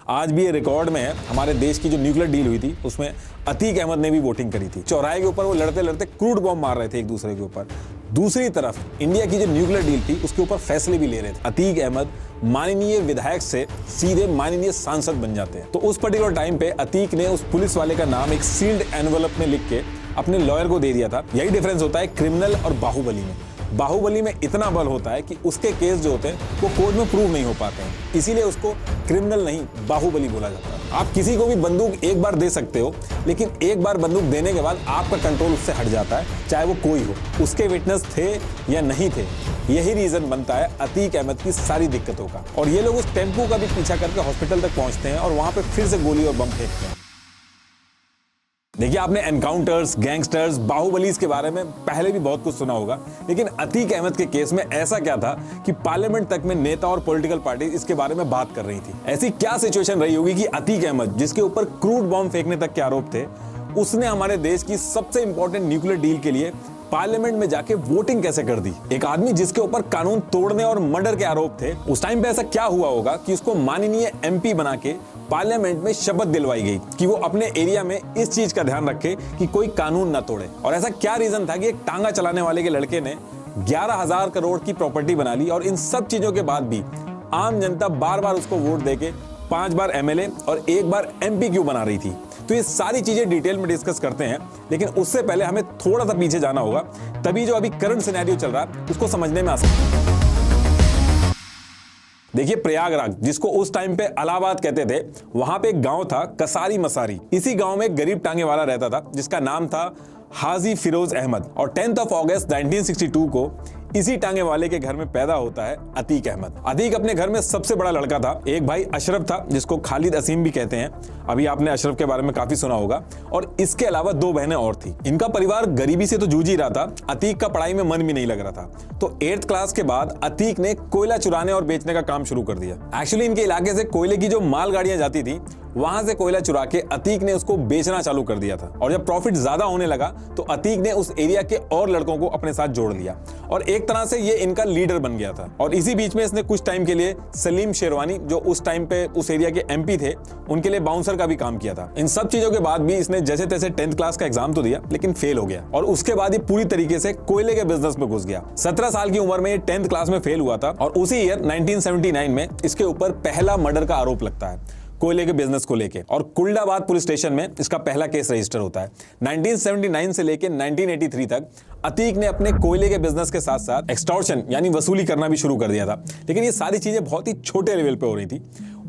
आज भी ये रिकॉर्ड में है। हमारे देश की जो न्यूक्लियर डील हुई थी उसमें अतीक अहमद ने भी वोटिंग करी थी। चौराहे के ऊपर वो लड़ते लड़ते क्रूड बॉम्ब मार रहे थे एक दूसरे के ऊपर। दूसरी तरफ इंडिया की जो न्यूक्लियर डील थी उसके ऊपर फैसले भी ले रहे थे। अतीक अहमद माननीय विधायक से सीधे माननीय सांसद बन जाते हैं। तो उस पर्टिकुलर टाइम पे अतीक ने उस पुलिस वाले का नाम एक सील्ड एनवलप में लिख के अपने लॉयर को दे दिया था। यही डिफरेंस होता है क्रिमिनल और बाहुबली में। बाहुबली में इतना बल होता है कि उसके केस जो होते हैं वो कोर्ट में प्रूव नहीं हो पाते हैं, इसीलिए उसको क्रिमिनल नहीं बाहुबली बोला जाता है। आप किसी को भी बंदूक एक बार दे सकते हो, लेकिन एक बार बंदूक देने के बाद आपका कंट्रोल उससे हट जाता है, चाहे वो कोई हो। उसके विटनेस थे या नहीं थे, यही रीजन बनता है अतीक अहमद की सारी दिक्कतों का। और ये लोग उस टेम्पो का भी पीछा करके हॉस्पिटल तक पहुंचते हैं और वहां पे फिर से गोली और बम फेंकते हैं। देखिए, आपने एनकाउंटर्स, गैंगस्टर्स, बाहुबलीज के बारे में पहले भी बहुत कुछ सुना होगा, लेकिन अतीक अहमद के केस में ऐसा क्या था कि पार्लियामेंट तक में नेता और पॉलिटिकल पार्टी इसके बारे में बात कर रही थी। ऐसी क्या सिचुएशन रही होगी कि अतीक अहमद, जिसके ऊपर क्रूड बॉम्ब फेंकने तक के आरोप थे, उसने हमारे देश की सबसे इंपॉर्टेंट न्यूक्लियर डील के लिए पार्लियामेंट में जाके वोटिंग कैसे कर दी। एक आदमी जिसके ऊपर कानून तोड़ने और मर्डर के आरोप थे, उस टाइम पे ऐसा क्या हुआ होगा कि उसको माननीय एमपी बना के पार्लियामेंट में शपथ दिलवाई गई कि वो अपने एरिया में इस चीज का ध्यान रखे कि कोई कानून ना तोड़े। और ऐसा क्या रीजन था कि एक टांगा चलाने वाले के लड़के ने 11,000 करोड़ की प्रॉपर्टी बना ली, और इन सब चीजों के बाद भी आम जनता बार बार उसको वोट देके 5 बार एमएलए और 1 बार एमपी क्यों बना रही थी। तो ये सारी चीजें डिटेल में डिस्कस करते हैं, लेकिन उससे पहले हमें थोड़ा सा पीछे जाना होगा, तभी जो अभी करंट सिनेरियो चल रहा है उसको समझने में आसान है। देखिए, प्रयागराज, जिसको उस टाइम पे इलाहाबाद कहते थे, वहां पे एक गांव था कसारी मसारी। इसी गांव में एक गरीब टांगे वाला रहता था जिसका नाम था हाजी फिरोज अहमद। और 10 अगस्त 1962 को इसी टांगे वाले के घर में पैदा होता है अतीक अहमद। अतीक अपने घर में सबसे बड़ा लड़का था। एक भाई अशरफ था जिसको खालिद असीम भी कहते हैं, अभी आपने अशरफ के बारे में काफी सुना होगा। और इसके अलावा 2 बहनें और थी। इनका परिवार गरीबी से तो जूझ ही रहा था, अतीक का पढ़ाई में मन भी नहीं लग रहा था। तो 8th क्लास के बाद अतीक ने कोयला चुराने और बेचने का काम शुरू कर दिया। एक्चुअली इनके इलाके से कोयले की जो मालगाड़ियां जाती थी, वहां से कोयला चुरा के अतीक ने उसको बेचना चालू कर दिया था। और जब प्रॉफिट ज्यादा होने लगा तो अतीक ने उस एरिया के और लड़कों को अपने साथ जोड़ लिया और एक तरह से ये इनका लीडर बन गया था। और इसी बीच में इसने कुछ टाइम के लिए सलीम शेरवानी, जो उस टाइम पे उस एरिया के एमपी थे, उनके लिए बाउंसर का भी काम किया था। इन सब चीजों के बाद भी इसने जैसे तैसे 10th क्लास का एग्जाम तो दिया, लेकिन फेल हो गया। और उसके बाद ये पूरी तरीके से कोयले के बिजनेस में घुस गया। 17 साल की उम्र में ये 10th क्लास में फेल हुआ था और उसी ईयर 1979 में इसके ऊपर पहला मर्डर का आरोप लगता है कोयले के बिजनेस को लेके, और कुल्डाबाद पुलिस स्टेशन में इसका पहला केस रजिस्टर होता है। 1979 से लेके 1983 तक अतीक ने अपने कोयले के बिजनेस के साथ साथ एक्सटॉर्शन यानी वसूली करना भी शुरू कर दिया था, लेकिन ये सारी चीजें बहुत ही छोटे लेवल पे हो रही थी।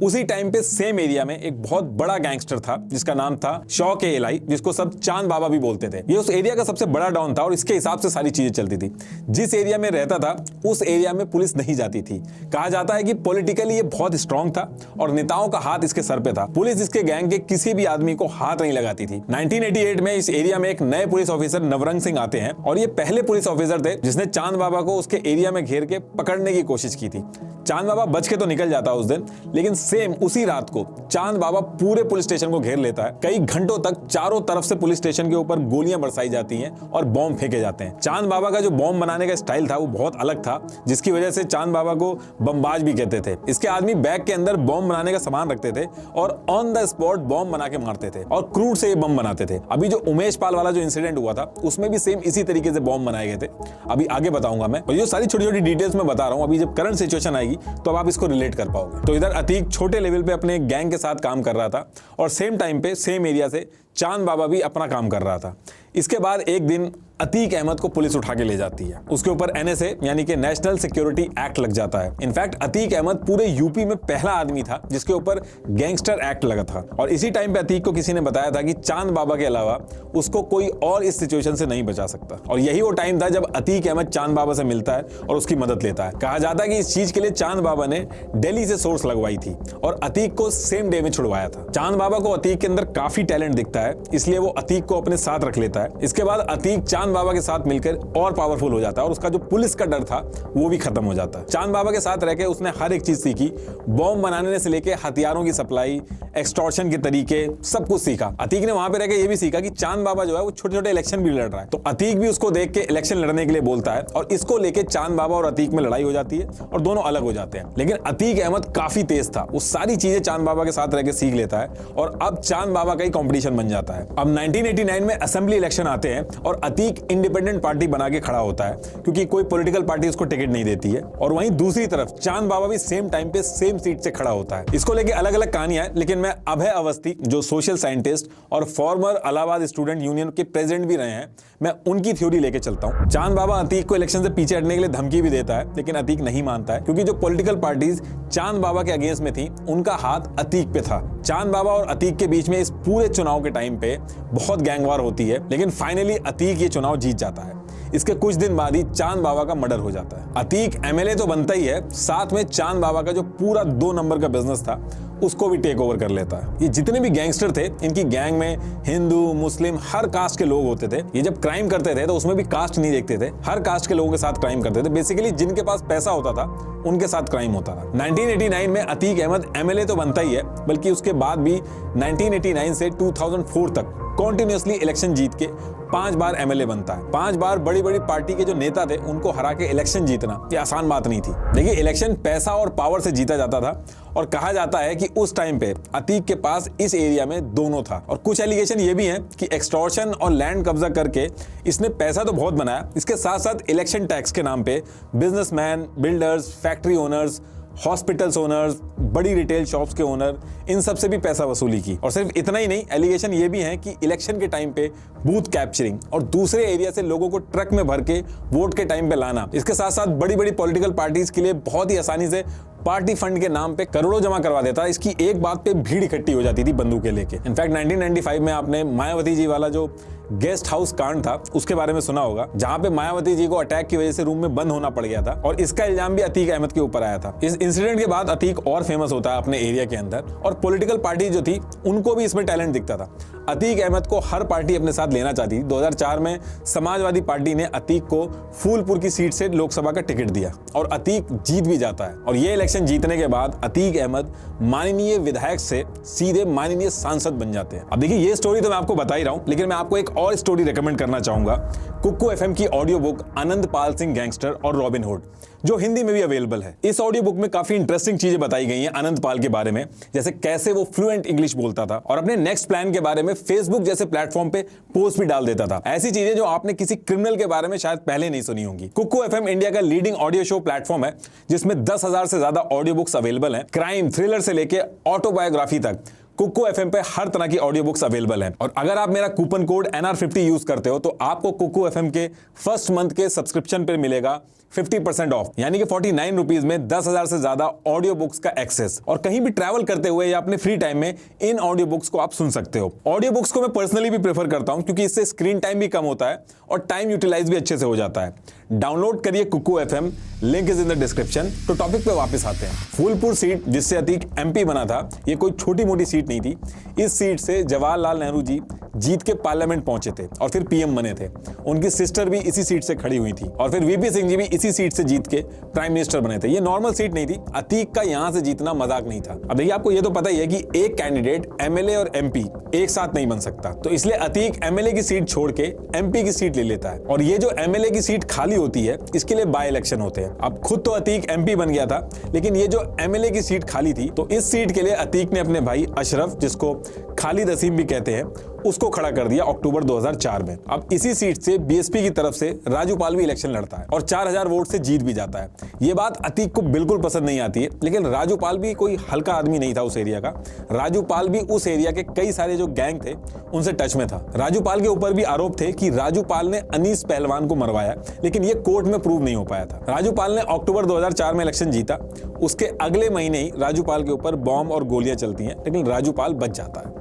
उसी टाइम पे सेम एरिया में एक बहुत बड़ा गैंगस्टर था जिसका नाम था शौक ए एलाई, जिसको सब चांद बाबा भी बोलते थे। ये उस एरिया का सबसे बड़ा डॉन था और इसके हिसाब से सारी चीजें चलती थी। जिस एरिया में रहता था उस एरिया में पुलिस नहीं जाती थी। कहा जाता है कि पॉलिटिकली ये बहुत स्ट्रांग था और नेताओं का हाथ इसके सर पे था। पुलिस इसके गैंग के किसी भी आदमी को हाथ नहीं लगाती थी। 1988 में इस एरिया में एक नए पुलिस ऑफिसर नवरंग सिंह आते हैं और ये पहले पुलिस ऑफिसर थे जिसने चांद बाबा को उसके एरिया में घेर के पकड़ने की कोशिश की थी। चांद बाबा बच के तो निकल जाता उस दिन, लेकिन सेम उसी रात को चांद बाबा पूरे पुलिस स्टेशन को घेर लेता है। कई घंटों तक चारों तरफ से पुलिस स्टेशन के ऊपर गोलियां बरसाई जाती हैं और बॉम्ब फेंके जाते हैं। चांद बाबा का जो बॉम्ब बनाने का स्टाइल था वो बहुत अलग था, जिसकी वजह से चांद बाबा को बमबाज भी कहते थे। इसके आदमी बैग के अंदर बॉम्ब बनाने का सामान रखते थे और ऑन द स्पॉट बॉम्ब बना के मारते थे और क्रूड से ये बम बनाते थे। अभी जो उमेश पाल वाला जो इंसिडेंट हुआ था उसमें भी सेम इसी तरीके से बॉम्ब बनाए गए थे। अभी आगे बताऊंगा मैं, और ये सारी छोटी छोटी डिटेल्स में बता रहा हूं। अभी जब करंट सिचुएशन आएगी तो अब आप इसको रिलेट कर पाओगे। तो इधर अतीक छोटे लेवल पे अपने गैंग के साथ काम कर रहा था और सेम टाइम पे सेम एरिया से चांद बाबा भी अपना काम कर रहा था। इसके बाद एक दिन अतीक अहमद को पुलिस उठा के ले जाती है। उसके ऊपर NSA यानी कि नेशनल सिक्योरिटी एक्ट लग जाता है। इनफैक्ट अतीक अहमद पूरे यूपी में पहला आदमी था जिसके ऊपर गैंगस्टर एक्ट लगा था। और इसी टाइम पे अतीक को किसी ने बताया था कि चांद बाबा के अलावा उसको कोई और इस सिचुएशन से नहीं बचा सकता। और यही वो टाइम था जब अतीक अहमद चांद बाबा से मिलता है और उसकी मदद लेता है। कहा जाता है कि इस चीज के लिए चांद बाबा ने दिल्ली से सोर्स लगवाई थी और अतीक को सेम डे में छुड़वाया था। चांद बाबा को अतीक के अंदर काफी टैलेंट दिखता है, इसलिए वो अतीक को अपने साथ रख लेता है। इसके बाद अतीक चांद बाबा के साथ मिलकर और पावरफुल हो जाता है और उसका जो पुलिस का डर था वो भी खत्म हो जाता है। चांद बाबा के साथ रहकर उसने हर एक चीज सीखी, बॉम्ब बनाने से लेकर हथियारों की सप्लाई, एक्सटॉर्शन के तरीके, सब कुछ सीखा। अतीक ने वहां पे रहकर ये भी सीखा कि चांद बाबा जो है वो छोटे छोटे इलेक्शन भी लड़ रहा है, तो अतीक भी उसको देख के इलेक्शन लड़ने के लिए बोलता है और इसको लेके चांद बाबा और अतीक में लड़ाई हो जाती है और दोनों अलग हो जाते हैं। लेकिन अतीक अहमद काफी तेज था, वो सारी चीजें चांद बाबा के साथ रहकर सीख लेता है और अब चांद बाबा का ही कंपटीशन बन जाता है। अब 1989 में असेंबली इलेक्शन आते हैं और अतीक इंडिपेंडेंट पार्टी बना के खड़ा होता है क्योंकि कोई पॉलिटिकल पार्टी उसको टिकट नहीं देती है। और वहीं दूसरी तरफ चांद बाबा भी सेम टाइम पे सेम सीट से खड़ा होता है। इसको लेके अलग अलग कहानियां हैं, लेकिन मैं अभय अवस्थी जो सोशल साइंटिस्ट और फॉर्मर इलाहाबाद स्टूडेंट यूनियन के प्रेसिडेंट भी रहे हैं, मैं उनकी थ्योरी लेके चलता हूं। चांद बाबा अतीक को इलेक्शन से पीछे हटने के लिए धमकी भी देता है, लेकिन अतीक नहीं मानता है क्योंकि जो पॉलिटिकल पार्टीज चांद बाबा के अगेंस्ट में थी उनका हाथ अतीक पे था। चांद बाबा और अतीक के बीच में इस पूरे चुनाव के टाइम पे बहुत गैंगवार होती है, लेकिन फाइनली अतीक ये चुनाव जीत जाता है। इसके कुछ दिन बाद ही चांद बाबा का मर्डर हो जाता है। अतीक एमएलए तो बनता ही है, साथ में चांद बाबा का जो पूरा 2 नंबर का बिजनेस था उसको भी टेक ओवर कर लेता है। ये जितने भी गैंगस्टर थे, इनकी गैंग में हिंदू, मुस्लिम, हर कास्ट के लोग होते थे। ये जब क्राइम करते थे तो उसमें भी कास्ट नहीं देखते थे, हर कास्ट के लोगों के साथ क्राइम करते थे। बेसिकली जिनके पास पैसा होता था उनके साथ क्राइम होता था। 1989 में अतीक अहमद एमएलए तो बनता ही है, बल्कि उसके बाद भी 1989 से 2004 तक कॉन्टिन्यूसली इलेक्शन जीत के 5 बार एमएलए बनता है। 5 बार बड़ी बड़ी पार्टी के जो नेता थे उनको हरा के इलेक्शन जीतना ये आसान बात नहीं थी। देखिए, इलेक्शन पैसा और पावर से जीता जाता था और कहा जाता है कि उस टाइम पे अतीक के पास इस एरिया में दोनों था। और कुछ एलिगेशन ये भी हैं कि एक्सटॉर्शन और लैंड कब्जा करके इसने पैसा तो बहुत बनाया, इसके साथ साथ इलेक्शन टैक्स के नाम पे businessman, builders, factory owners, hospitals owners, बड़ी रिटेल शॉप्स के ओनर, इन सब से भी पैसा वसूली की। और सिर्फ इतना ही नहीं, एलिगेशन ये भी है कि इलेक्शन के टाइम पे बूथ कैप्चरिंग और दूसरे एरिया से लोगों को ट्रक में भर के वोट के टाइम पे लाना, इसके साथ साथ बड़ी बड़ी पॉलिटिकल पार्टीज के लिए बहुत ही आसानी से पार्टी फंड के नाम पे करोड़ों जमा करवा देता। इसकी एक बात पे भीड़ इकट्ठी हो जाती थी बंदूकें लेके। इनफैक्ट 1995 में आपने मायावती जी वाला जो गेस्ट हाउस कांड था उसके बारे में सुना होगा, जहां पे मायावती जी को अटैक की वजह से रूम में बंद होना पड़ गया था और इसका इल्जाम भी अतीक अहमद के ऊपर आया था। इस इंसिडेंट के बाद अतीक और फेमस होता है अपने एरिया के अंदर और पॉलिटिकल पार्टी जो थी उनको भी इसमें टैलेंट दिखता था। अतीक अहमद को हर पार्टी अपने साथ लेना चाहती थी। 2004 में समाजवादी पार्टी ने अतीक को फूलपुर की सीट से लोकसभा का टिकट दिया और अतीक जीत भी जाता है। और ये इलेक्शन जीतने के बाद अतीक अहमद माननीय विधायक से सीधे माननीय सांसद बन जाते हैं। अब देखिए, ये स्टोरी तो मैं आपको बता ही रहा हूं, लेकिन मैं आपको एक और स्टोरी रेकमेंड करना चाहूंगा। कुक्कू एफएम की ऑडियो बुक आनंद पाल सिंह गैंगस्टर और रॉबिन हुड, जो हिंदी में भी अवेलेबल है। इस ऑडियो बुक में काफी इंटरेस्टिंग चीजें बताई गई हैं आनंद पाल के बारे में, जैसे कैसे वो फ्लुएंट इंग्लिश बोलता था और अपने नेक्स्ट प्लान के बारे में फेसबुक जैसे प्लेटफॉर्म पे पोस्ट भी डाल देता था। ऐसी चीजें जो आपने किसी क्रिमिनल के बारे में शायद पहले नहीं सुनी होंगी। कुक्कू एफएम इंडिया का लीडिंग ऑडियो शो प्लेटफॉर्म है, जिसमें 10,000 से ज्यादा ऑडियो बुक्स अवेलेबल हैं। क्राइम, थ्रिलर से लेके ऑटोबायोग्राफी तक कुक्कू एफएम पे हर तरह की ऑडियो बुक्स अवेलेबल हैं। और अगर आप मेरा कूपन कोड NR50 यूज करते हो तो आपको कुक्कू एफएम के फर्स्ट मंथ के सब्सक्रिप्शन पे मिलेगा 50% ऑफ, यानी कि 49 रुपीज में 10,000 से ज्यादा ऑडियो बुक्स का एक्सेस। और कहीं भी ट्रैवल करते हुए या अपने फ्री टाइम में इन ऑडियो बुक्स को आप सुन सकते हो। ऑडियो बुक्स को मैं पर्सनली भी प्रेफर करता हूं क्योंकि इससे स्क्रीन टाइम भी कम होता है और टाइम यूटिलाइज भी अच्छे से हो जाता है। डाउनलोड करिए Kuku FM, link is in the description. तो टॉपिक पे वापस आते हैं। फूलपुर सीट जिससे अतीक MP बना था, ये कोई छोटी मोटी सीट नहीं थी। इस सीट से जवाहरलाल नेहरू जी जीत के पार्लियामेंट पहुंचे थे और फिर PM बने थे। उनकी सिस्टर भी इसी सीट से खड़ी हुई थी और फिर VP सिंह जी भी इसी सीट से जीत के प्राइम मिनिस्टर बने थे। ये नॉर्मल सीट नहीं थी। अतीक का यहां से जीतना मजाक नहीं था। अब देखिए, आपको ये तो पता ही है कि एक कैंडिडेट MLA और MP एक साथ नहीं बन सकता, तो इसलिए अतीक MLA की सीट छोड़ के MP की सीट ले लेता है। और ये जो MLA की सीट खाली होती है, इसके लिए बाय इलेक्शन होते हैं। अब खुद तो अतीक MP बन गया था, लेकिन ये जो MLA की सीट खाली थी, तो इस सीट के लिए अतीक ने अपने भाई अशरफ, जिसको खालिद असीम भी कहते हैं, उसको खड़ा कर दिया अक्टूबर 2004 में। अब इसी सीट से BSP की तरफ से राजूपाल भी इलेक्शन लड़ता है और 4000 वोट से जीत भी जाता है। ये बात अतीक को बिल्कुल पसंद नहीं आती है, लेकिन राजूपाल भी कोई हल्का आदमी नहीं था उस एरिया का। राजूपाल भी उस एरिया के कई सारे जो गैंग थे उनसे टच में था। राजूपाल के ऊपर भी आरोप थे कि राजूपाल ने अनीस पहलवान को मरवाया, लेकिन ये कोर्ट में प्रूव नहीं हो पाया था। राजूपाल ने अक्टूबर 2004 में इलेक्शन जीता। उसके अगले महीने ही राजूपाल के ऊपर बॉम्ब और गोलियां चलती हैं, लेकिन राजूपाल बच जाता है।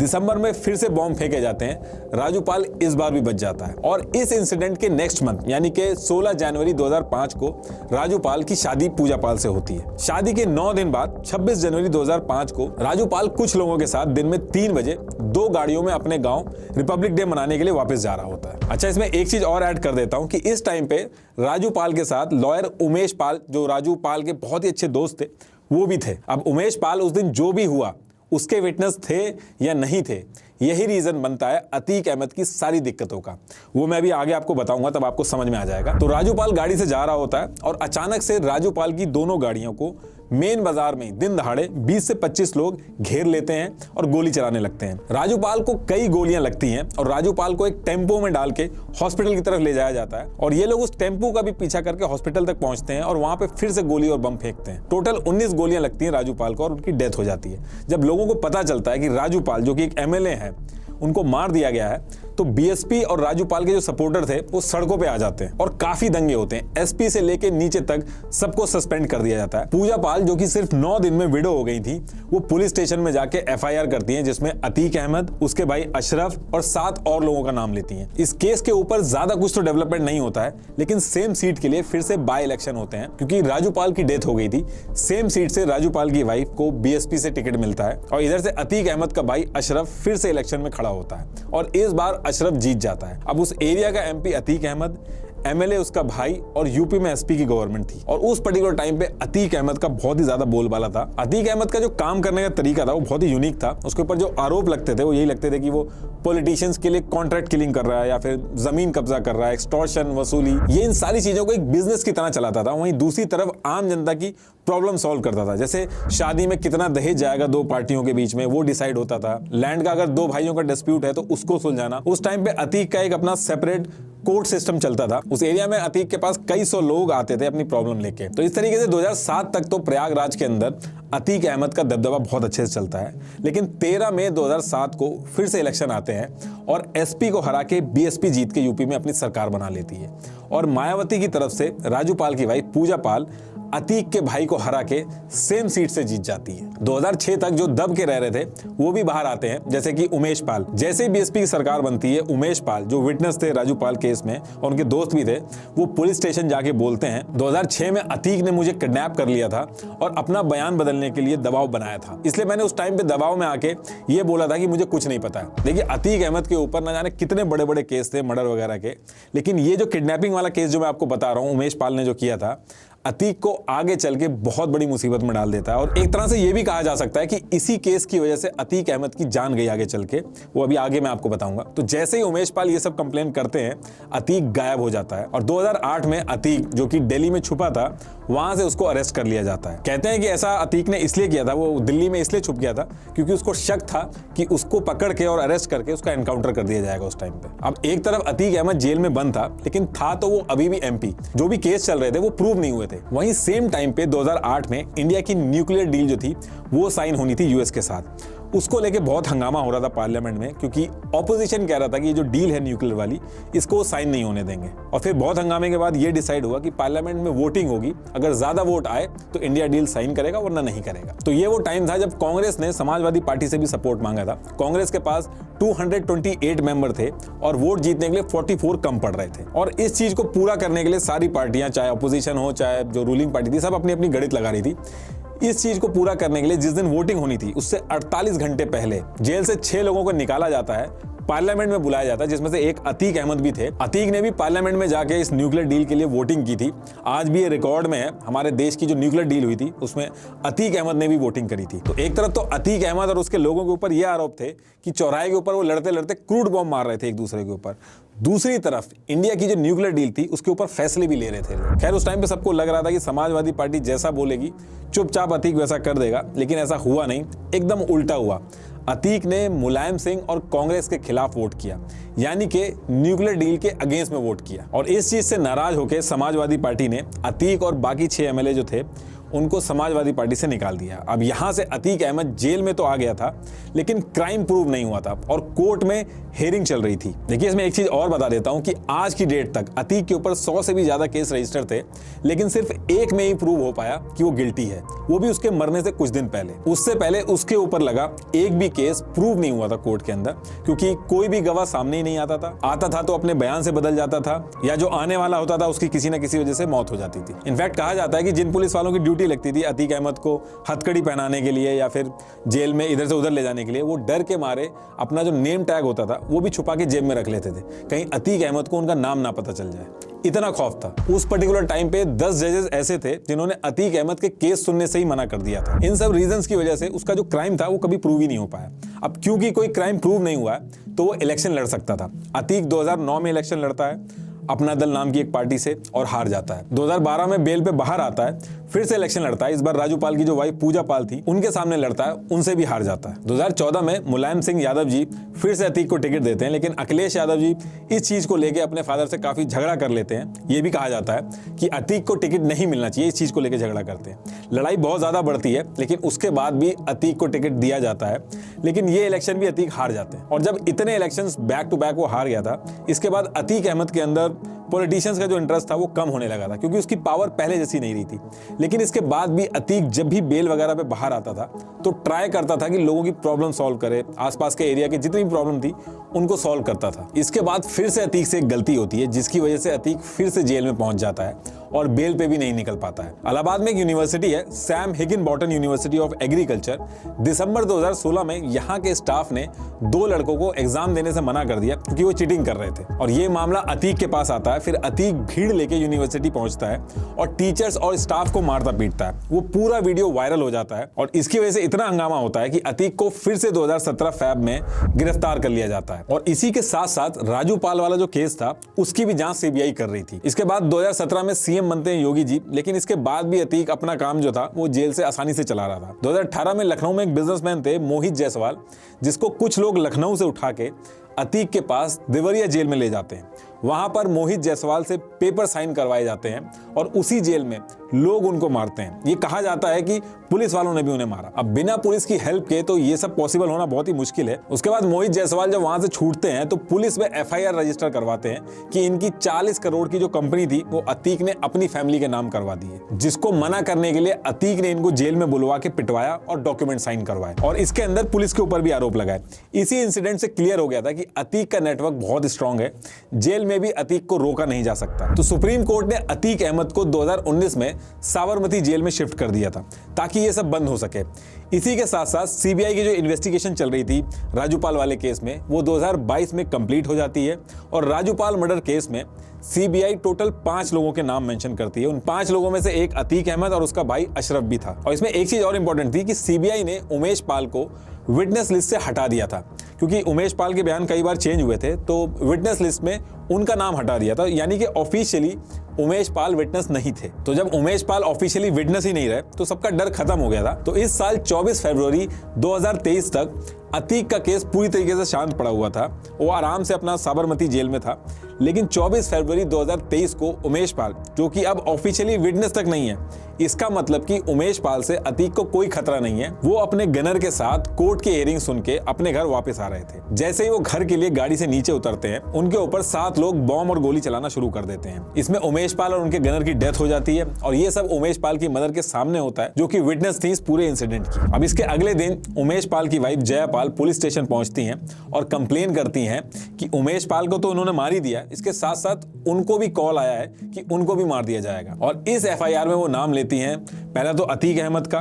दिसंबर में फिर से बॉम्ब फेंके जाते हैं। राजूपाल इस बार भी बच जाता है और इस इंसिडेंट के नेक्स्ट मंथ यानी कि 16 जनवरी 2005 को राजूपाल की शादी पूजा पाल से होती है। शादी के 9 दिन बाद 26 जनवरी 2005 को राजूपाल कुछ लोगों के साथ दिन में 3 बजे 2 गाड़ियों में अपने गांव रिपब्लिक डे मनाने के लिए वापस जा रहा होता है। अच्छा, इसमें एक चीज और ऐड कर देता हूं कि इस टाइम पे राजूपाल के साथ लॉयर उमेश पाल, जो राजूपाल के बहुत ही अच्छे दोस्त थे, वो भी थे। अब उमेश पाल उस दिन जो भी हुआ उसके विटनेस थे या नहीं थे, यही रीजन बनता है अतीक अहमद की सारी दिक्कतों का। वो मैं भी आगे आपको बताऊंगा, तब आपको समझ में आ जाएगा। तो राजूपाल गाड़ी से जा रहा होता है और अचानक से राजूपाल की दोनों गाड़ियों को मेन बाजार में दिन दहाड़े 20 से 25 लोग घेर लेते हैं और गोली चलाने लगते हैं। राजूपाल को कई गोलियां लगती हैं और राजूपाल को एक टेम्पो में डाल के हॉस्पिटल की तरफ ले जाया जाता है और ये लोग उस टेम्पो का भी पीछा करके हॉस्पिटल तक पहुंचते हैं और वहां पे फिर से गोली और बम फेंकते हैं। टोटल 19 गोलियां लगती हैं राजूपाल को और उनकी डेथ हो जाती है। जब लोगों को पता चलता है कि राजूपाल, जो कि एक एमएलए है, उनको मार दिया गया है, तो बीएसपी और राजूपाल के जो सपोर्टर थे वो सड़कों पे आ जाते हैं और काफी दंगे होते हैं। एसपी से लेके नीचे तक सबको सस्पेंड कर दिया जाता है। पूजा पाल, जो कि सिर्फ 9 दिन में विडो हो गई थी, वो पुलिस स्टेशन में जाके एफआईआर करती हैं, जिसमें अतीक अहमद, उसके भाई अशरफ और 7 और लोगों का नाम लेती हैं। इस केस के ऊपर ज्यादा कुछ तो डेवलपमेंट नहीं होता है, लेकिन सेम सीट के लिए फिर से बाय इलेक्शन होते हैं। क्योंकि राजूपाल की डेथ हो गई थी, सेम सीट से राजूपाल की वाइफ को बीएसपी से टिकट मिलता है और इधर से अतीक अहमद का भाई अशरफ फिर से इलेक्शन में खड़ा होता है और इस बार अशरफ जीत जाता है। अब उस एरिया का एमपी अतीक अहमद, एमएलए उसका भाई और यूपी में एसपी की गवर्नमेंट थी और उस पर्टिकुलर टाइम पे अतीक अहमद का बहुत ही ज्यादा बोलबाला था। अतीक अहमद का जो काम करने का तरीका था वो बहुत ही यूनिक था। उसके ऊपर जो आरोप लगते थे वो यही लगते थे कि वो पॉलिटिशियंस के लिए कॉन्ट्रैक्ट किलिंग कर रहा है या फिर जमीन कब्जा कर रहा है, एक्सटॉर्शन, वसूली, ये इन सारी चीजों को एक बिजनेस की तरह चलाता था। वहीं दूसरी तरफ आम जनता की प्रॉब्लम सॉल्व करता था। जैसे शादी में कितना दहेज जाएगा 2 पार्टियों के बीच में, वो डिसाइड होता था। लैंड का अगर 2 भाइयों का डिस्प्यूट है तो उसको सुलझाना। उस टाइम पे अतीक का एक अपना सेपरेट कोर्ट सिस्टम चलता था। उस एरिया में अतीक के पास कई 100 लोग आते थे अपनी प्रॉब्लम लेके। तो इस तरीके से 2007 तक तो प्रयागराज के अंदर अतीक अहमद का दबदबा बहुत अच्छे से चलता है। लेकिन 13 मई 2007 को फिर से इलेक्शन आते हैं और एसपी को हरा के बीएसपी जीत के यूपी में अपनी सरकार बना लेती है और मायावती की तरफ से राजूपाल की वाइफ पूजा पाल अतीक के भाई को हरा के सेम सीट से जीत जाती है। 2006 तक जो दब के रह रहे थे वो भी बाहर आते हैं, जैसे कि उमेश पाल। जैसे ही बीएसपी की सरकार बनती है, उमेश पाल, जो विटनेस थे राजूपाल केस में और उनके दोस्त भी थे, वो पुलिस स्टेशन जाके बोलते हैं 2006 में अतीक ने मुझे किडनैप कर लिया था और अपना बयान बदलने के लिए दबाव बनाया था, इसलिए मैंने उस टाइम पे दबाव में आके ये बोला था कि मुझे कुछ नहीं पता है। देखिए, अतीक अहमद के ऊपर ना जाने कितने बड़े बड़े केस थे मर्डर वगैरह के, लेकिन ये जो किडनैपिंग वाला केस जो मैं आपको बता रहा हूँ, उमेश पाल ने जो किया था, अतीक को आगे चल के बहुत बड़ी मुसीबत में डाल देता है। और एक तरह से ये भी कहा जा सकता है कि इसी केस की वजह से अतीक अहमद की जान गई आगे चल के, वो अभी आगे मैं आपको बताऊंगा। तो जैसे ही उमेश पाल ये सब कंप्लेन करते हैं, अतीक गायब हो जाता है और 2008 में अतीक, जो कि दिल्ली में छुपा था, वहां से उसको अरेस्ट कर लिया जाता है। कहते हैं कि ऐसा अतीक ने इसलिए किया था, वो दिल्ली में इसलिए छुप गया था क्योंकि उसको शक था कि उसको पकड़ के और अरेस्ट करके उसका एनकाउंटर कर दिया जाएगा उस टाइम पे। अब एक तरफ अतीक अहमद जेल में बंद था, लेकिन था तो वो अभी भी एमपी। जो भी केस चल रहे थे वो प्रूव नहीं हुए थे। वहीं सेम टाइम पे 2008 में इंडिया की न्यूक्लियर डील जो थी वो साइन होनी थी यूएस के साथ। उसको लेके बहुत हंगामा हो रहा था पार्लियामेंट में, क्योंकि ऑपोजिशन कह रहा था कि ये जो डील है न्यूक्लियर वाली, इसको साइन नहीं होने देंगे। और फिर बहुत हंगामे के बाद ये डिसाइड हुआ कि पार्लियामेंट में वोटिंग होगी, अगर ज्यादा वोट आए तो इंडिया डील साइन करेगा वरना नहीं करेगा। तो ये वो टाइम था जब कांग्रेस ने समाजवादी पार्टी से भी सपोर्ट मांगा था। कांग्रेस के पास 228 मेंबर थे और वोट जीतने के लिए 44 कम पड़ रहे थे। और इस चीज को पूरा करने के लिए सारी पार्टियां, चाहे अपोजिशन हो चाहे जो रूलिंग पार्टी थी, सब अपनी अपनी गणित लगा रही थी। इस चीज को पूरा करने के लिए जिस दिन वोटिंग होनी थी उससे 48 घंटे पहले जेल से 6 लोगों को निकाला जाता है, पार्लियामेंट में बुलाया जाता है, जिसमें से एक अतीक अहमद भी थे। अतीक ने भी पार्लियामेंट में जाके इस न्यूक्लियर डील के लिए वोटिंग की थी। आज भी ये रिकॉर्ड में है, हमारे देश की जो न्यूक्लियर डील हुई थी उसमें अतीक अहमद ने भी वोटिंग करी थी। तो एक तरफ तो अतीक अहमद और उसके लोगों के ऊपर ये आरोप थे कि चौराहे के ऊपर वो लड़ते लड़ते क्रूड बॉम्ब मार रहे थे एक दूसरे के ऊपर। दूसरी तरफ इंडिया की जो न्यूक्लियर डील थी उसके ऊपर फैसले भी ले रहे थे लोग। खैर, उस टाइम पे सबको लग रहा था कि समाजवादी पार्टी जैसा बोलेगी चुपचाप अतीक वैसा कर देगा, लेकिन ऐसा हुआ नहीं, एकदम उल्टा हुआ। अतीक ने मुलायम सिंह और कांग्रेस के खिलाफ वोट किया, यानी कि न्यूक्लियर डील के अगेंस्ट में वोट किया। और इस चीज से नाराज होकर समाजवादी पार्टी ने अतीक और बाकी 6 एमएलए जो थे उनको समाजवादी पार्टी से निकाल दिया। अब यहां से अतीक अहमद जेल में तो आ गया था, लेकिन क्राइम प्रूव नहीं हुआ था और कोर्ट में हेयरिंग चल रही थी। देखिए इसमें एक चीज और बता देता हूं कि आज की डेट तक अतीक के ऊपर 100 से भी ज्यादा केस रजिस्टर थे, लेकिन सिर्फ एक में ही प्रूव हो पाया कि वो गिल्टी है, वो भी उसके मरने से कुछ दिन पहले। उससे पहले उसके ऊपर लगा एक भी केस प्रूव नहीं हुआ था कोर्ट के अंदर, क्योंकि कोई भी गवाह सामने ही नहीं आता था तो अपने बयान से बदल जाता था, या जो आने वाला होता था उसकी किसी न किसी वजह से मौत हो जाती थी। इनफैक्ट कहा जाता है कि जिन पुलिस वालों की ड्यूटी लगती थी अतीक अहमद को हथकड़ी पहनाने के लिए या फिर जेल में इधर से उधर ले जाने के लिए, वो डर के मारे अपना जो नेम टैग होता था वो भी छुपा के जेब में रख लेते थे, कहीं अतीक अहमद को उनका नाम ना पता चल जाए। इतना खौफ था। उस पर्टिकुलर टाइम पे 10 जजेस ऐसे थे जिन्होंने अतीक अहमद के केस सुनने से ही मना कर दिया था। इन सब रीजंस की वजह से उसका जो क्राइम था वो कभी प्रूव ही नहीं हो पाया। अब क्योंकि कोई क्राइम प्रूव नहीं हुआ है तो वो इलेक्शन लड़ सकता था। अतीक 2009 में इलेक्शन लड़ता है अपना दल नाम की एक पार्टी से और हार जाता है। 2012 में बेल पे बाहर आता है, फिर से इलेक्शन लड़ता है। इस बार राजू पाल की जो वाइफ पूजा पाल थी उनके सामने लड़ता है, उनसे भी हार जाता है। 2014 में मुलायम सिंह यादव जी फिर से अतीक को टिकट देते हैं, लेकिन अखिलेश यादव जी इस चीज को लेकर अपने फादर से काफी झगड़ा कर लेते हैं। ये भी कहा जाता है कि अतीक को टिकट नहीं मिलना चाहिए, इस चीज को लेकर झगड़ा करते हैं। लड़ाई बहुत ज्यादा बढ़ती है, लेकिन उसके बाद भी अतीक को टिकट दिया जाता है, लेकिन ये इलेक्शन भी अतीक हार जाते हैं। और जब इतने इलेक्शंस बैक टू बैक वो हार गया था, इसके बाद अतीक अहमद के अंदर पॉलिटिशियंस का जो इंटरेस्ट था वो कम होने लगा था, क्योंकि उसकी पावर पहले जैसी नहीं रही थी। लेकिन इसके बाद भी अतीक जब भी बेल वगैरह पे बाहर आता था तो ट्राई करता था कि लोगों की प्रॉब्लम सॉल्व करे, आसपास के एरिया की जितनी भी प्रॉब्लम थी उनको सॉल्व करता था। इसके बाद फिर से अतीक से एक गलती होती है, जिसकी वजह से अतीक फिर से जेल में पहुंच जाता है और बेल पे भी नहीं निकल पाता है। इलाहाबाद में एक यूनिवर्सिटी है, सैम हिगिनबॉटन यूनिवर्सिटी ऑफ एग्रीकल्चर। दिसंबर 2016 में यहाँ के स्टाफ ने 2 लड़कों को एग्जाम देने से मना कर दिया क्योंकि वो चीटिंग कर रहे थे, और ये मामला अतीक के पास आता है। फिर अतीक भीड़ लेके यूनिवर्सिटी पहुंचता है और टीचर्स और स्टाफ को मारता पीटता है। वो पूरा वीडियो वायरल हो जाता है और इसकी वजह से इतना हंगामा होता है कि अतीक को फिर से 2017 फैब में गिरफ्तार कर लिया जाता है। और इसी के साथ साथ राजू पाल वाला जो केस था उसकी भी जांच सीबीआई कर रही थी। इसके बाद 2017 में सीएम बनते हैं योगी जी, लेकिन इसके बाद भी अतीक अपना काम जो था वो जेल से आसानी से चला रहा था। 2018 में लखनऊ में एक बिजनेसमैन थे मोहित जायसवाल, जिसको कुछ लोग लखनऊ से उठा के अतीक के पास देवरिया जेल में ले जाते हैं। वहां पर मोहित जायसवाल से पेपर साइन करवाए जाते हैं और उसी जेल में लोग उनको मारते हैं। ये कहा जाता है कि पुलिस वालों ने भी उन्हें मारा। अब बिना पुलिस की हेल्प के तो ये सब पॉसिबल होना बहुत ही मुश्किल है। उसके बाद मोहित जायसवाल जब वहां से छूटते हैं तो पुलिस में एफआईआर रजिस्टर करवाते हैं कि इनकी 40 करोड़ की जो कंपनी थी वो अतीक ने अपनी फैमिली के नाम करवा दी है, जिसको मना करने के लिए अतीक ने इनको जेल में बुलवा के पिटवाया और डॉक्यूमेंट साइन करवाए और इसके अंदर पुलिस के ऊपर भी आरोप लगाए। इसी इंसिडेंट से क्लियर हो गया था कि अतीक का नेटवर्क बहुत स्ट्रांग है, जेल में भी अतीक को रोका नहीं जा सकता। तो सुप्रीम कोर्ट ने अतीक अहमद को 2019 में साबरमती जेल में शिफ्ट कर दिया था ताकि ये सब बंद हो सके। इसी के साथ साथ सीबीआई की जो इन्वेस्टिगेशन चल रही थी राजूपाल वाले केस में वो 2022 में कंप्लीट हो जाती है और राजूपाल मर्डर केस में सीबीआई टोटल 5 लोगों के नाम मेंशन करती है। उन 5 लोगों में से एक अतीक अहमद और उसका भाई अशरफ भी था। और इसमें एक चीज और इंपॉर्टेंट थी कि सीबीआई ने उमेश पाल को विटनेस लिस्ट से हटा दिया था, क्योंकि उमेश पाल के बयान कई बार चेंज हुए थे तो विटनेस लिस्ट में उनका नाम हटा दिया था, यानी कि ऑफिशियली उमेश पाल विटनेस नहीं थे। तो जब उमेश पाल ऑफिशियली विटनेस ही नहीं रहे तो सबका डर खत्म हो गया था। तो इस साल 24 फरवरी 2023 तक अतीक का केस पूरी तरीके से शांत पड़ा हुआ था। वो आराम से अपना साबरमती जेल में था, लेकिन 24 फरवरी 2023 को उमेश पाल, जो कि अब ऑफिशियली विटनेस तक नहीं है, इसका मतलब कि उमेश पाल से अतीक को कोई खतरा नहीं है, वो अपने गनर के साथ कोर्ट की हियरिंग सुन के अपने घर वापस आ रहे थे। जैसे ही वो घर के लिए गाड़ी से नीचे उतरते हैं उनके ऊपर 7 लोग बॉम्ब और गोली चलाना शुरू कर देते हैं। इसमें उमेश पाल और उनके गनर की डेथ हो जाती है और ये सब उमेश पाल की मदर के सामने होता है, जो कि विटनेस थी इस पूरे इंसिडेंट की। अब इसके अगले दिन उमेश पाल की वाइफ जया पाल पुलिस स्टेशन पहुंचती हैं और कंप्लेन करती हैं कि उमेश पाल को तो उन्होंने मार ही दिया, इसके साथ साथ उनको भी कॉल आया है कि उनको भी मार दिया जाएगा। और इस एफआईआर में वो नाम लेती हैं पहला तो अतीक अहमद का,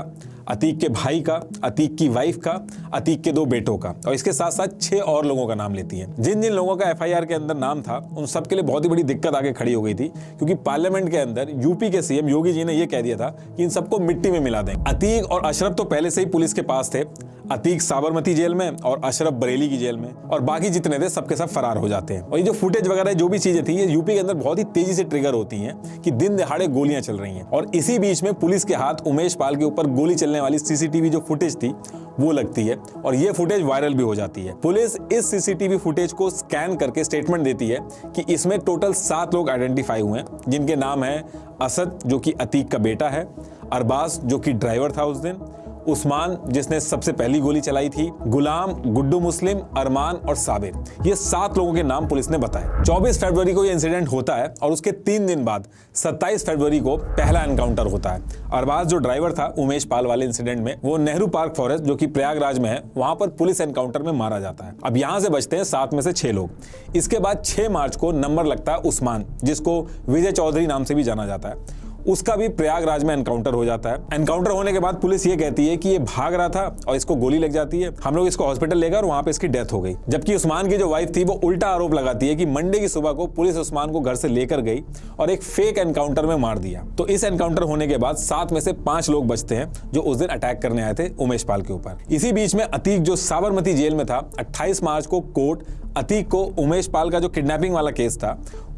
अतीक के भाई का, अतीक की वाइफ का, अतीक के 2 बेटों का, और इसके साथ साथ 6 और लोगों का नाम लेती हैं। जिन जिन लोगों का एफआईआर के अंदर नाम था उन सब के लिए बहुत ही बड़ी दिक्कत आगे खड़ी हो गई थी, क्योंकि पार्लियामेंट के अंदर यूपी के सीएम योगी जी ने यह कह दिया था कि इन सबको मिट्टी में मिला दें। अतीक और अशरफ तो पहले से ही पुलिस के पास थे, अतीक साबरमती जेल में और अशरफ बरेली की जेल में, और बाकी जितने थे सबके सब फरार हो जाते हैं। और ये जो फुटेज वगैरह जो भी चीजें थी ये यूपी के अंदर बहुत ही तेजी से ट्रिगर होती हैं कि दिन दहाड़े गोलियां चल रही हैं। और इसी बीच में पुलिस के हाथ उमेश पाल के ऊपर गोली चलने वाली सीसीटीवी जो फुटेज थी वो लगती है और ये फुटेज वायरल भी हो जाती है। पुलिस इस सीसीटीवी फुटेज को स्कैन करके स्टेटमेंट देती है कि इसमें टोटल 7 लोग आइडेंटिफाई हुए हैं, जिनके नाम है असद जो कि अतीक का बेटा है, अरबाज जो कि ड्राइवर था उस दिन, उस्मान जिसने सबसे पहली गोली चलाई थी, गुलाम, गुड्डू मुस्लिम, अरमान और साबिर, ये 7 लोगों के नाम पुलिस ने बताए। 24 फरवरी को ये इंसिडेंट होता है और उसके 3 दिन बाद 27 फरवरी को पहला एनकाउंटर होता है। अरबाज जो ड्राइवर था उमेश पाल वाले इंसिडेंट में, वो नेहरू पार्क फॉरेस्ट जो कि प्रयागराज में है, वहां पर पुलिस एनकाउंटर में मारा जाता है। अब यहां से बचते हैं 7 में से 6 लोग। इसके बाद 6 मार्च को नंबर लगता है उस्मान, जिसको विजय चौधरी नाम से भी जाना जाता है। उसका भी प्रयागराज में एनकाउंटर हो जाता है। एनकाउंटर होने के बाद पुलिस ये कहती है कि ये भाग रहा था और इसको गोली लग जाती है, हम लोग इसको हॉस्पिटल ले गए और वहां पे इसकी डेथ हो गई। जबकि उस्मान की जो वाइफ थी वो उल्टा आरोप लगाती है कि मंडे की सुबह को पुलिस उस्मान को घर से लेकर गई और एक फेक एनकाउंटर में मार दिया। तो इस एनकाउंटर होने के बाद 7 में से 5 लोग बचते हैं जो उस दिन अटैक करने आए थे उमेश पाल के ऊपर। इसी बीच में अतीक जो साबरमती जेल में था, 28 मार्च को कोर्ट अतीक को उमेश पाल का जो किडनैपिंग वाला केस था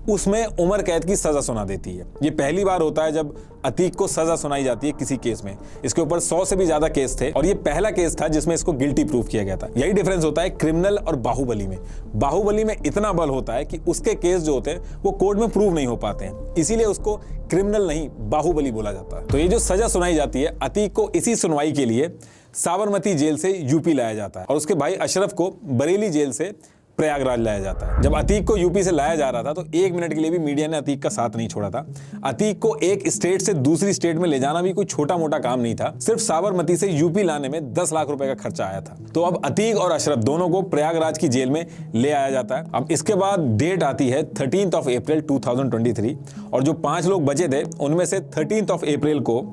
उसमें उम्र कैद की सजा सुना देती है। ये पहली बार होता है जब अतीक को सजा सुनाई जाती है किसी केस में। इसके ऊपर 100 से भी ज्यादा केस थे और ये पहला केस था जिसमें इसको गिल्टी प्रूफ किया गया था। यही डिफरेंस होता है क्रिमिनल और बाहुबली में। बाहुबली में इतना बल होता है कि उसके केस जो होते हैं वो कोर्ट में प्रूव नहीं हो पाते हैं, इसीलिए उसको क्रिमिनल नहीं बाहुबली बोला जाता है। तो ये जो सजा सुनाई जाती है अतीक को, इसी सुनवाई के लिए साबरमती जेल से यूपी लाया जाता है और उसके भाई अशरफ को बरेली जेल से प्रयागराज लाया जाता है। जब अतीक को यूपी से लाया जा रहा था तो 1 मिनट के लिए भी मीडिया ने अतीक का साथ नहीं छोड़ा था। अतीक को एक स्टेट से दूसरी स्टेट में ले जाना भी कोई छोटा मोटा काम नहीं था। सिर्फ साबरमती से यूपी लाने में 10 लाख रुपए का खर्चा आया था। तो अब अतीक और अशरफ दोनों को प्रयागराज की जेल में ले आया जाता है। अब इसके बाद डेट आती है 13 अप्रैल 2023 और जो 5 लोग बचे थे उनमें से 13 अप्रैल को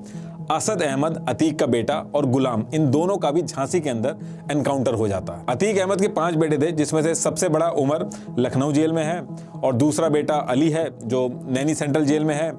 असद अहमद, अतीक का बेटा, और गुलाम, इन दोनों का भी झांसी के अंदर एनकाउंटर हो जाता है। अतीक अहमद के 5 बेटे थे जिसमें से सबसे बड़ा उमर लखनऊ जेल में है और दूसरा बेटा अली है जो नैनी सेंट्रल जेल में है।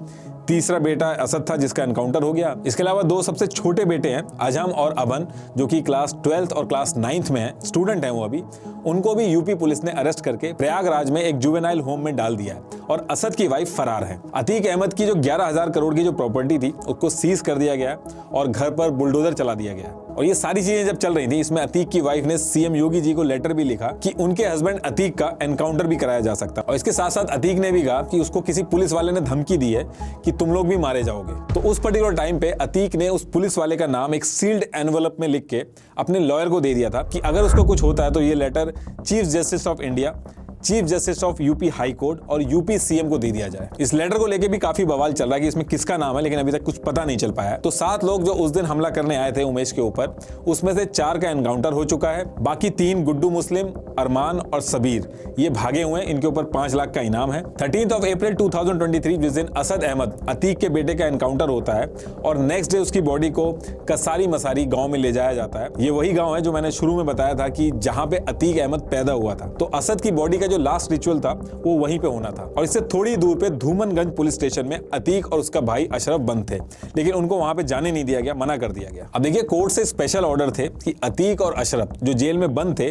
तीसरा बेटा असद था जिसका एनकाउंटर हो गया। इसके अलावा 2 सबसे छोटे बेटे हैं अजम और अबन जो कि क्लास 12th और क्लास 9th में है, स्टूडेंट हैं वो अभी। उनको भी यूपी पुलिस ने अरेस्ट करके प्रयागराज में एक जुवेनाइल होम में डाल दिया है और असद की वाइफ फरार है। अतीक अहमद की जो 11,000 करोड़ की जो प्रॉपर्टी थी उसको सीज कर दिया गया और घर पर बुलडोजर चला दिया गया। और ये सारी चीजें जब चल रही थी इसमें अतीक की वाइफ ने सीएम योगी जी को लेटर भी लिखा कि उनके हस्बैंड अतीक का एनकाउंटर भी कराया जा सकता। और इसके साथ साथ अतीक ने भी कहा कि उसको किसी पुलिस वाले ने धमकी दी है कि तुम लोग भी मारे जाओगे। तो उस पर्टिकुलर टाइम पे अतीक ने उस पुलिस वाले का नाम एक सील्ड एनवलप में लिख के अपने लॉयर को दे दिया था कि अगर उसको कुछ होता है तो ये letter chief justice of India, chief justice of UP high court और यूपी सीएम को दे दिया जाए। इस लेटर को लेके भी काफी बवाल चल रहा है कि इसमें किसका नाम है, लेकिन अभी तक कुछ पता नहीं चल पाया है। तो 7 लोग जो उस दिन हमला करने आए थे उमेश के ऊपर, उसमें से 4 का एनकाउंटर हो चुका है। बाकी 3 गुड्डू मुस्लिम, अरमान और सबीर ये भागे हुए हैं। इनके ऊपर 5 लाख का इनाम है। 13 अप्रैल 2023 जिस दिन असद अहमद, अतीक के बेटे का एनकाउंटर होता है और नेक्स्ट डे उसकी बॉडी को कसारी मसारी गांव में ले जाया जाता है। ये वही गांव है जो मैंने शुरू में बताया था कि जहां पे अतीक अहमद पैदा हुआ था। तो असद की बॉडी का जो लास्ट रिचुअल था वो वहीं पे होना था और इससे थोड़ी दूर पे धूमनगंज पुलिस स्टेशन में अतीक और उसका भाई अशरफ बंद थे, लेकिन उनको वहां पे जाने नहीं दिया गया, मना कर दिया गया। अब देखिए कोर्ट से स्पेशल ऑर्डर थे कि अतीक और अशरफ जो जेल में बंद थे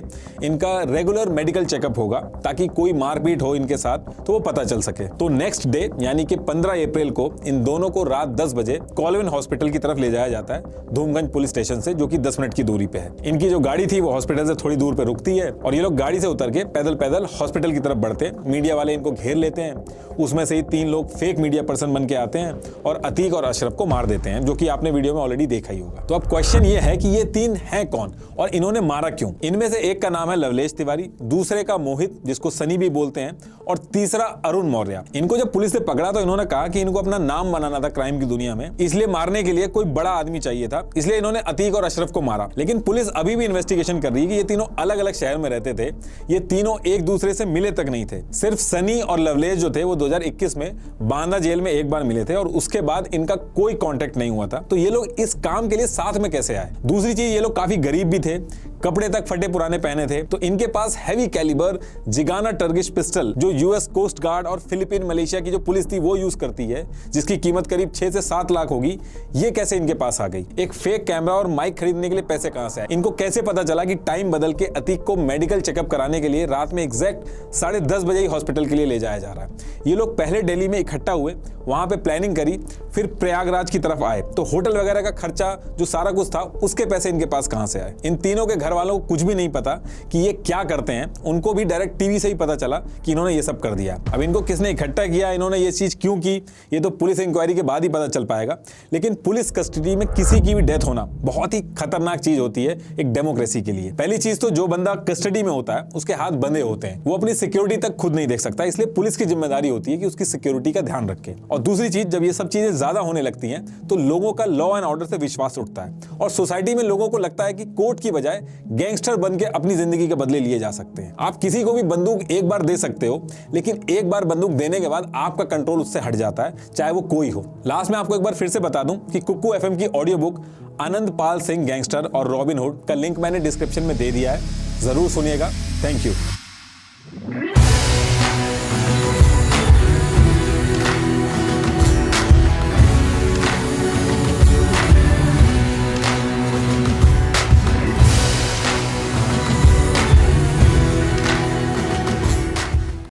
इनका रेगुलर मेडिकल चेकअप होगा ताकि कोई मारपीट हो इनके साथ तो वो पता चल सके। तो नेक्स्ट डे यानी कि 15 अप्रैल को इन दोनों को रात 10 बजे कॉलविन हॉस्पिटल की तरफ ले जाया जाता है धूमगंज पुलिस स्टेशन से, जो कि 10 मिनट की दूरी पे है। इनकी जो गाड़ी थी वो हॉस्पिटल से थोड़ी दूर पे रुकती है और ये लोग गाड़ी से उतर के पैदल पैदल हॉस्पिटल की तरफ बढ़ते। मीडिया वाले इनको घेर लेते हैं, उसमें से ही 3 लोग फेक मीडिया पर्सन बन के आते हैं और अतीक और अशरफ को मार देते हैं, जो कि आपने वीडियो में ऑलरेडी देखा ही होगा। तो अब क्वेश्चन ये है कि ये 3 हैं कौन और इन्होंने मारा क्यों? इनमें से एक का नाम है लवलेश तिवारी, दूसरे का मोहित जिसको सनी भी बोलते हैं और तीसरा अरुण मौर्य। इनको जब पुलिस ने पकड़ा तो इन्होंने कहा कि इनको अपना नाम बनाना था क्राइम की दुनिया में, इसलिए मारने के लिए कोई बड़ा आदमी चाहिए था, इसलिए इन्होंने अतीक और अशरफ को मारा। लेकिन पुलिस अभी भी इन्वेस्टिगेशन कर रही है कि ये तीनों अलग अलग शहर में रहते थे, ये तीनों एक दूसरे से मिले तक नहीं थे। सिर्फ सनी और लवलेश जो थे वो 2021 में बांदा जेल में एक बार मिले थे और उसके बाद इनका कोई कांटेक्ट नहीं हुआ था। तो ये लोग इस काम के लिए साथ में कैसे आए? दूसरी चीज, ये लोग काफी गरीब भी थे, कपड़े तक फटे पुराने पहने थे। तो इनके पास हैवी कैलिबर जिगाना टर्गिश पिस्टल जो यूएस कोस्ट गार्ड और फिलीपीन मलेशिया की जो पुलिस थी वो यूज करती है, जिसकी कीमत करीब 6 से 7 लाख होगी, ये कैसे इनके पास आ गई? एक फेक कैमरा और माइक खरीदने के लिए पैसे कहां से आए? इनको कैसे पता चला कि टाइम बदल के अतीक को मेडिकल चेकअप कराने के लिए रात में एग्जैक्ट 10:30 बजे ही हॉस्पिटल के लिए ले जाया जा रहा है? ये लोग पहले दिल्ली में इकट्ठा हुए, वहां पे प्लानिंग करी, फिर प्रयागराज की तरफ आए। तो होटल वगैरह का खर्चा जो सारा कुछ था उसके पैसे इनके पास कहां से आए? इन तीनों के घर वालों को कुछ भी नहीं पता कि ये क्या करते हैं। उनको भी डायरेक्ट टीवी से ही पता चला कि इन्होंने ये सब कर दिया। अब इनको किसने इकट्ठा किया, इन्होंने ये चीज क्यों की, ये तो पुलिस इंक्वायरी के बाद ही पता चल पाएगा। लेकिन पुलिस कस्टडी में किसी की भी डेथ होना बहुत ही खतरनाक चीज होती है एक डेमोक्रेसी के लिए। पहली चीज तो जो बंदा कस्टडी में होता है उसके हाथ बंधे होते हैं, वो अपनी सिक्योरिटी तक खुद नहीं देख सकता, इसलिए पुलिस की जिम्मेदारी होती है कि उसकी सिक्योरिटी का ध्यान रखे। और दूसरी चीज, जब ये सब चीजें ज्यादा होने लगती हैं तो लोगों का लॉ एंड ऑर्डर से विश्वास उठता है और सोसाइटी में लोगों को लगता है कि कोर्ट की बजाय गैंगस्टर बन के अपनी जिंदगी के बदले लिए जा सकते हैं। आप किसी को भी बंदूक एक बार दे सकते हो, लेकिन एक बार बंदूक देने के बाद आपका कंट्रोल उससे हट जाता है, चाहे वो कोई हो। लास्ट में आपको एक बार फिर से बता दूं कि कुक्कू एफएम की ऑडियो बुक आनंद पाल सिंह गैंगस्टर और रॉबिन हुड का लिंक मैंने डिस्क्रिप्शन में दे दिया है, जरूर सुनिएगा। Thank you.